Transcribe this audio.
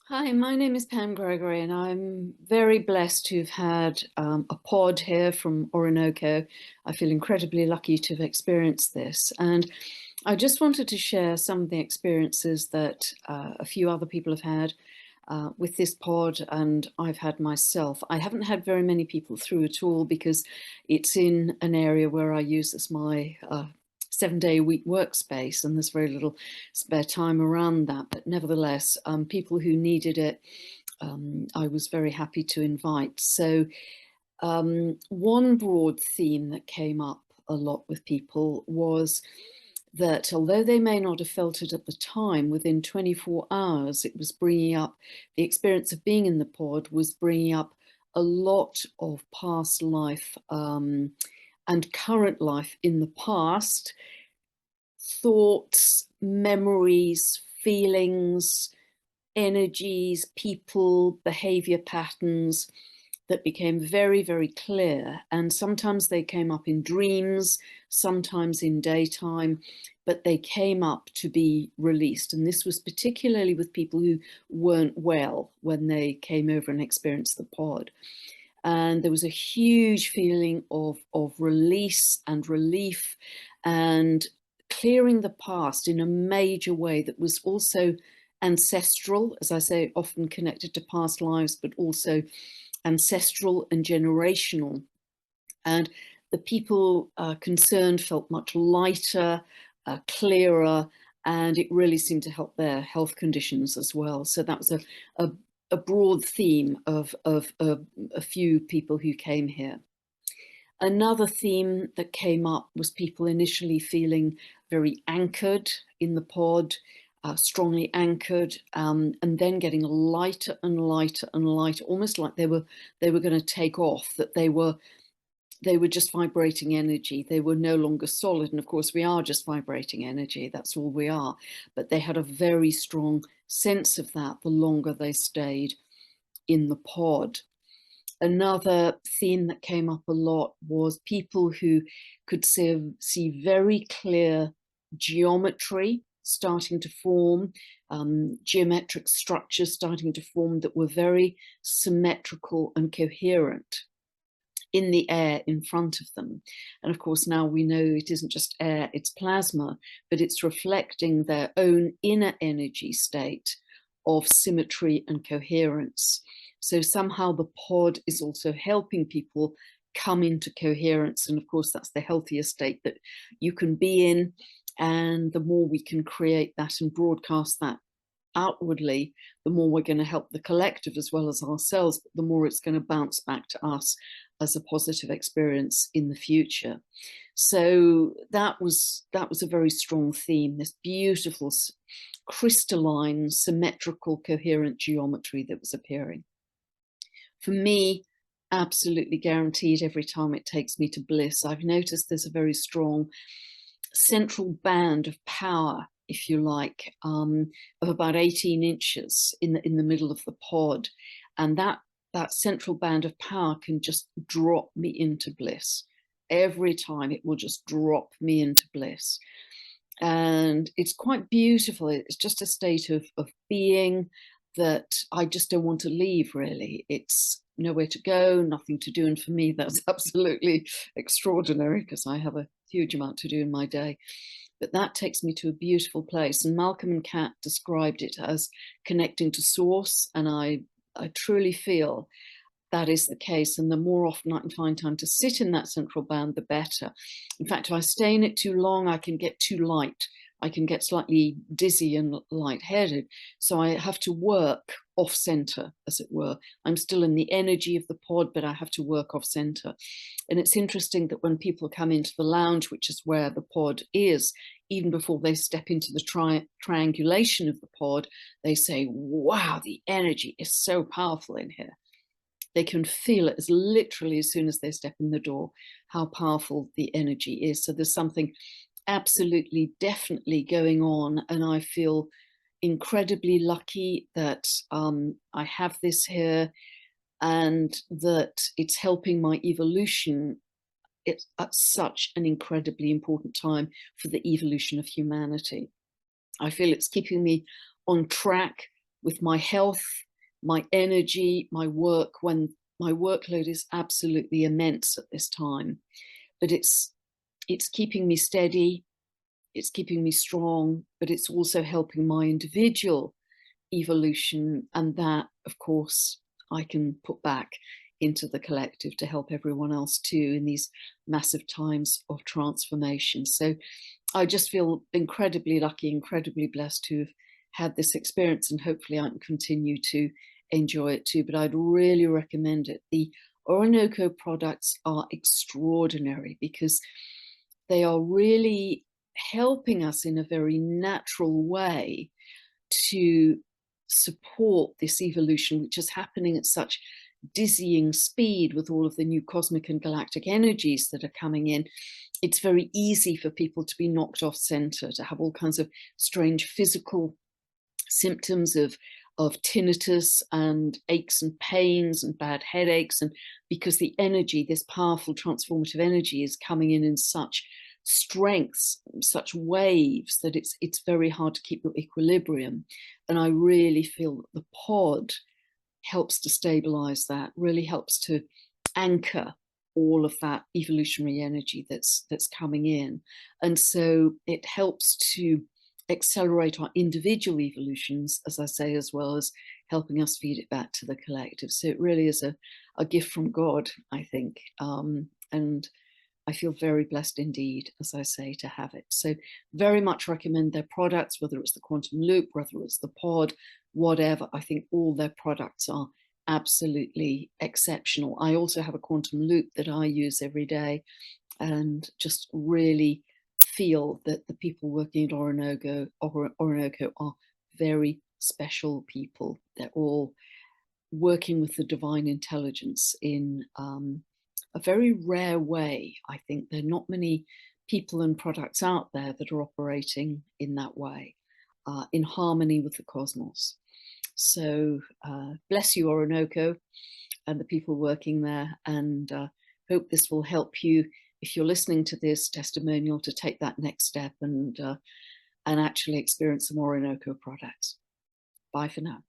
Hi, my name is Pam Gregory, and I'm very blessed to have had a pod here from Orynoco. I feel incredibly lucky to have experienced this. And I just wanted to share some of the experiences that a few other people have had with this pod, and I've had myself. I haven't had very many people through at all because it's in an area where I use as my 7-day-a-week workspace, and there's very little spare time around that. But nevertheless, people who needed it, I was very happy to invite. So one broad theme that came up a lot with people was that although they may not have felt it at the time, within 24 hours, it was bringing up the experience of being in the pod was bringing up a lot of past life and current life in the past, thoughts, memories, feelings, energies, people, behavior patterns that became very, very clear. And sometimes they came up in dreams, sometimes in daytime, but they came up to be released. And this was particularly with people who weren't well when they came over and experienced the pod. And there was a huge feeling of release and relief and clearing the past in a major way that was also ancestral, as I say, often connected to past lives, but also ancestral and generational. And the people concerned felt much lighter, clearer, and it really seemed to help their health conditions as well. So that was a broad theme of a few people who came here. Another theme that came up was people initially feeling very anchored in the pod, strongly anchored, and then getting lighter and lighter and lighter, almost like they were going to take off, that they were just vibrating energy. They were no longer solid. And of course, we are just vibrating energy. That's all we are. But they had a very strong sense of that the longer they stayed in the pod. Another theme that came up a lot was people who could see very clear geometry starting to form, geometric structures starting to form that were very symmetrical and coherent in the air in front of them. And of course, now we know it isn't just air, it's plasma, but it's reflecting their own inner energy state of symmetry and coherence. So somehow the pod is also helping people come into coherence. And of course, that's the healthiest state that you can be in. And the more we can create that and broadcast that outwardly, the more we're going to help the collective as well as ourselves, but the more it's going to bounce back to us as a positive experience in the future. So that was a very strong theme, this beautiful crystalline, symmetrical, coherent geometry that was appearing. For me, absolutely guaranteed every time it takes me to bliss. I've noticed there's a very strong central band of power, if you like, of about 18 inches in the middle of the pod. And that central band of power can just drop me into bliss. Every time it will just drop me into bliss. And it's quite beautiful. It's just a state of being that I just don't want to leave, really. It's nowhere to go, nothing to do. And for me, that's absolutely extraordinary because I have a huge amount to do in my day. But that takes me to a beautiful place. And Malcolm and Kat described it as connecting to source. And I truly feel that is the case. And the more often I can find time to sit in that central band, the better. In fact, if I stay in it too long, I can get too light. I can get slightly dizzy and lightheaded. So I have to work off center, as it were. I'm still in the energy of the pod, but I have to work off center. And it's interesting that when people come into the lounge, which is where the pod is, even before they step into the triangulation of the pod, they say, wow, the energy is so powerful in here. They can feel it as literally as soon as they step in the door, how powerful the energy is. So there's something absolutely, definitely going on. And I feel incredibly lucky that I have this here and that it's helping my evolution. It's at such an incredibly important time for the evolution of humanity. I feel it's keeping me on track with my health, my energy, my work, when my workload is absolutely immense at this time. But it's keeping me steady, it's keeping me strong, but it's also helping my individual evolution. And that, of course, I can put back into the collective to help everyone else too in these massive times of transformation. So I just feel incredibly lucky, incredibly blessed to have had this experience, and hopefully I can continue to enjoy it too. But I'd really recommend it. The Orynoco products are extraordinary because they are really helping us in a very natural way to support this evolution, which is happening at such dizzying speed with all of the new cosmic and galactic energies that are coming in. It's very easy for people to be knocked off center, to have all kinds of strange physical symptoms of tinnitus and aches and pains and bad headaches. And because the energy, this powerful transformative energy, is coming in such strengths, such waves, that it's very hard to keep your equilibrium. And I really feel that the pod helps to stabilize that, really helps to anchor all of that evolutionary energy that's coming in. And so it helps to accelerate our individual evolutions, as I say, as well as helping us feed it back to the collective. So it really is a gift from God, I think. And I feel very blessed indeed, as I say, to have it. So very much recommend their products, whether it's the quantum loop, whether it's the pod, whatever. I think all their products are absolutely exceptional. I also have a quantum loop that I use every day, and just really feel that the people working at Orynoco are very special people. They're all working with the divine intelligence in a very rare way. I think there are not many people and products out there that are operating in that way, in harmony with the cosmos. So bless you, Orynoco, and the people working there, and hope this will help you, if you're listening to this testimonial, to take that next step and actually experience some Orynoco products. Bye for now.